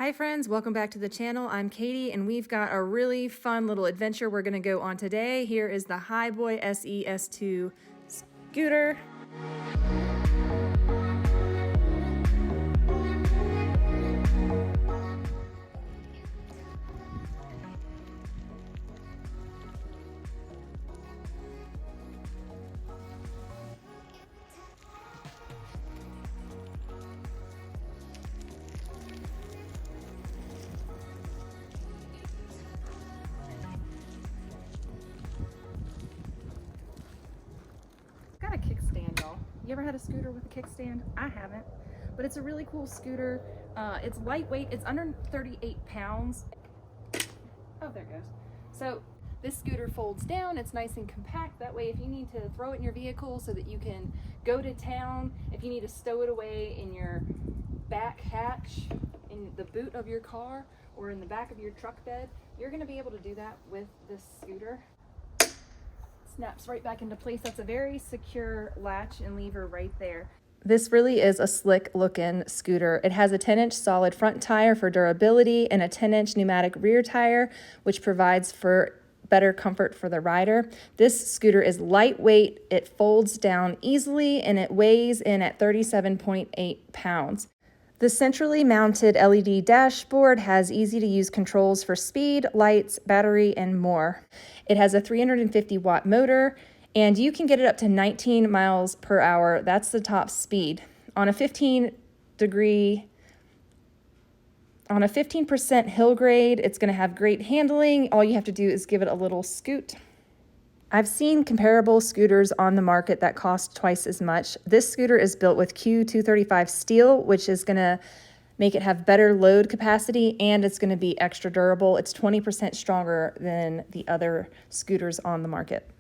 Hi friends, welcome back to the channel. I'm Katie and we've got a really fun little adventure we're gonna go on today. Here is the HiBoy SE S2 Scooter. Got a kickstand, y'all. You ever had a scooter with a kickstand? I haven't, but it's a really cool scooter. It's lightweight. It's under 38 pounds. Oh, there it goes. So this scooter folds down. It's nice and compact. That way, if you need to throw it in your vehicle so that you can go to town, if you need to stow it away in your back hatch, in the boot of your car, or in the back of your truck bed, you're going to be able to do that with this scooter. Snaps right back into place. That's a very secure latch and lever right there. This really is a slick looking scooter. It has a 10-inch solid front tire for durability and a 10-inch pneumatic rear tire, which provides for better comfort for the rider. This scooter is lightweight, it folds down easily, and it weighs in at 37.8 pounds. The centrally mounted LED dashboard has easy-to-use controls for speed, lights, battery, and more. It has a 350-watt motor, and you can get it up to 19 miles per hour. That's the top speed. On a 15% hill grade, it's going to have great handling. All you have to do is give it a little scoot. I've seen comparable scooters on the market that cost twice as much. This scooter is built with Q235 steel, which is going to make it have better load capacity, and it's going to be extra durable. It's 20% stronger than the other scooters on the market.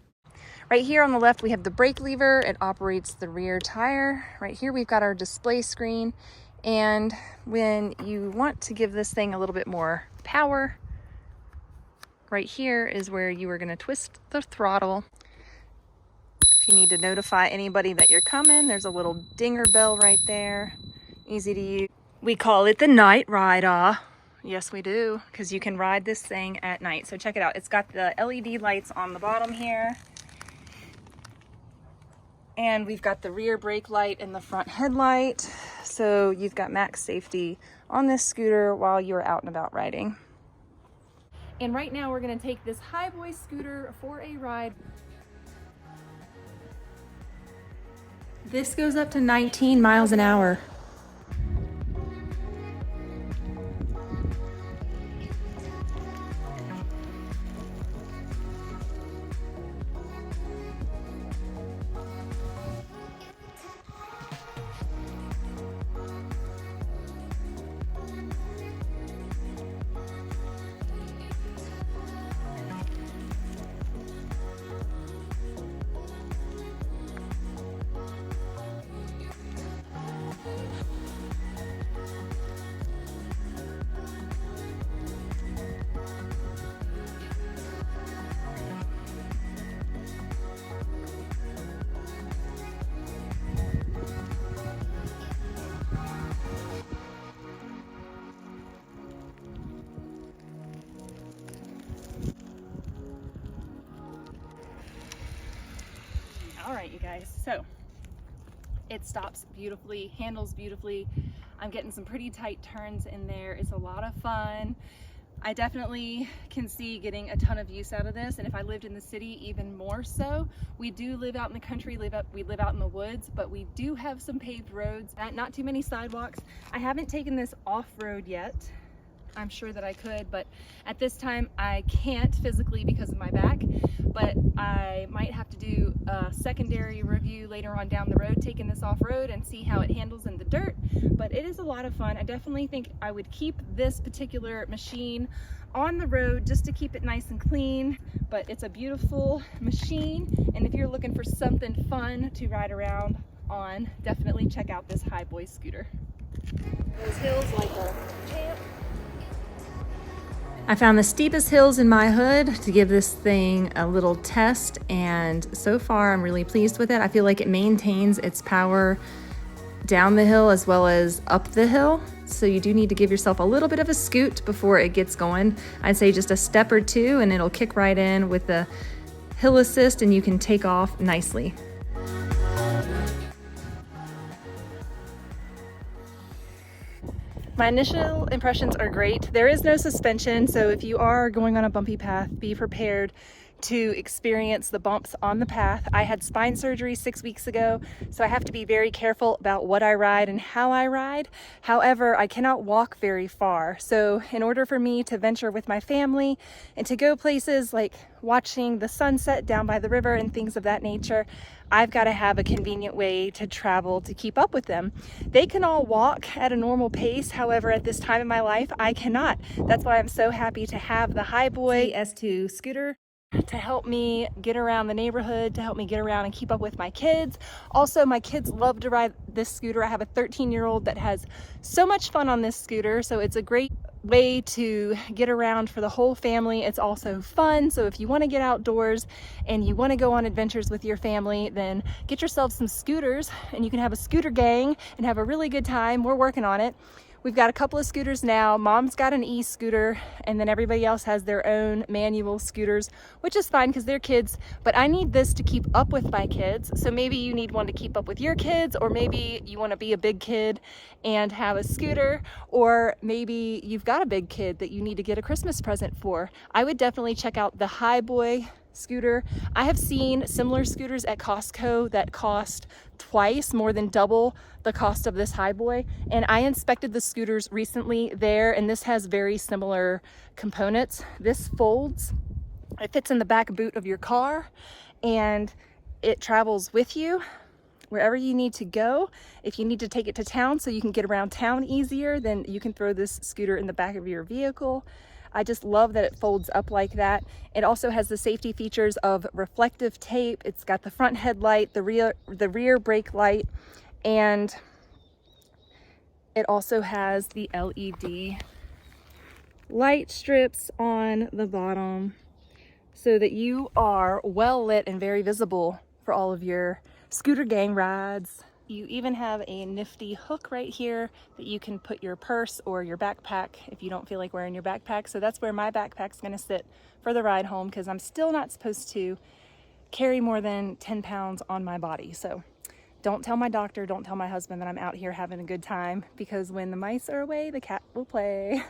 Right here on the left, we have the brake lever. It operates the rear tire. Right here, we've got our display screen. And when you want to give this thing a little bit more power, right here is where you are going to twist the throttle. If you need to notify anybody that you're coming, there's a little dinger bell right there. Easy to use. We call it the night rider. Yes, we do, because you can ride this thing at night. So check it out. It's got the LED lights on the bottom here. And we've got the rear brake light and the front headlight. So you've got max safety on this scooter while you're out and about riding. And right now we're going to take this HiBoy scooter for a ride. This goes up to 19 miles an hour. All right, you guys, so it stops beautifully, handles beautifully. I'm getting some pretty tight turns in there. It's a lot of fun. I definitely can see getting a ton of use out of this, and if I lived in the city, even more so. We do live out in the country, we live out in the woods, but we do have some paved roads, not too many sidewalks. I haven't taken this off-road yet. I'm sure that I could, but at this time I can't physically because of my back, but I might have to do a secondary review later on down the road taking this off-road and see how it handles in the dirt. But it is a lot of fun. I definitely think I would keep this particular machine on the road just to keep it nice and clean, but it's a beautiful machine, and if you're looking for something fun to ride around on, definitely check out this HiBoy scooter. Those hills like a champ. I found the steepest hills in my hood to give this thing a little test, and so far I'm really pleased with it. I feel like it maintains its power down the hill as well as up the hill. So you do need to give yourself a little bit of a scoot before it gets going. I'd say just a step or two and it'll kick right in with the hill assist and you can take off nicely. My initial impressions are great. There is no suspension, so if you are going on a bumpy path, be prepared to experience the bumps on the path. I had spine surgery 6 weeks ago, so I have to be very careful about what I ride and how I ride. However, I cannot walk very far. So in order for me to venture with my family and to go places like watching the sunset down by the river and things of that nature, I've got to have a convenient way to travel to keep up with them. They can all walk at a normal pace. However, at this time in my life, I cannot. That's why I'm so happy to have the HiBoy S2 Scooter to help me get around the neighborhood, to help me get around and keep up with my kids. Also, my kids love to ride this scooter. I have a 13-year-old that has so much fun on this scooter, so it's a great way to get around for the whole family. It's also fun, so if you want to get outdoors and you want to go on adventures with your family, then get yourself some scooters and you can have a scooter gang and have a really good time. We're working on it. We've got a couple of scooters now. Mom's got an e-scooter, and then everybody else has their own manual scooters, which is fine because they're kids, but I need this to keep up with my kids. So maybe you need one to keep up with your kids, or maybe you want to be a big kid and have a scooter, or maybe you've got a big kid that you need to get a Christmas present for. I would definitely check out the HiBoy scooter. I have seen similar scooters at Costco that cost twice, more than double the cost of this HiBoy, and I inspected the scooters recently there, and this has very similar components. This folds, it fits in the back boot of your car, and it travels with you wherever you need to go. If you need to take it to town so you can get around town easier, then you can throw this scooter in the back of your vehicle. I just love that it folds up like that. It also has the safety features of reflective tape. It's got the front headlight, the rear brake light, and it also has the LED light strips on the bottom so that you are well lit and very visible for all of your scooter gang rides. You even have a nifty hook right here that you can put your purse or your backpack if you don't feel like wearing your backpack. So that's where my backpack's gonna sit for the ride home, because I'm still not supposed to carry more than 10 pounds on my body. So don't tell my doctor, don't tell my husband that I'm out here having a good time, because when the mice are away, the cat will play.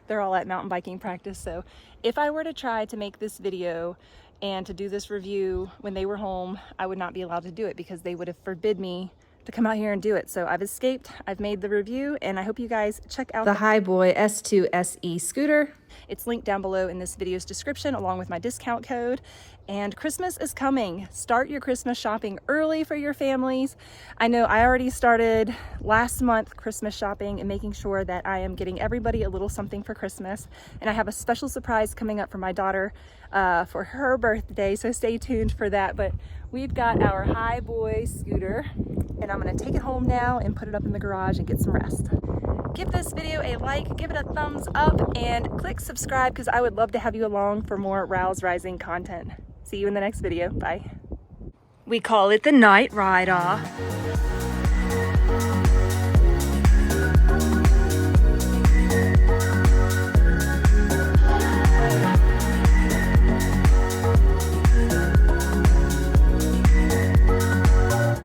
They're all at mountain biking practice. So if I were to try to make this video and to do this review when they were home, I would not be allowed to do it because they would have forbid me to come out here and do it. So I've escaped, I've made the review, and I hope you guys check out the HiBoy S2 SE Scooter. It's linked down below in this video's description along with my discount code. And Christmas is coming. Start your Christmas shopping early for your families. I know I already started last month Christmas shopping and making sure that I am getting everybody a little something for Christmas. And I have a special surprise coming up for my daughter for her birthday, so stay tuned for that. But we've got our HiBoy scooter, and I'm gonna take it home now and put it up in the garage and get some rest. Give this video a like, give it a thumbs up, and click subscribe because I would love to have you along for more Rouse Rising content. See you in the next video. Bye. We call it the night ride off.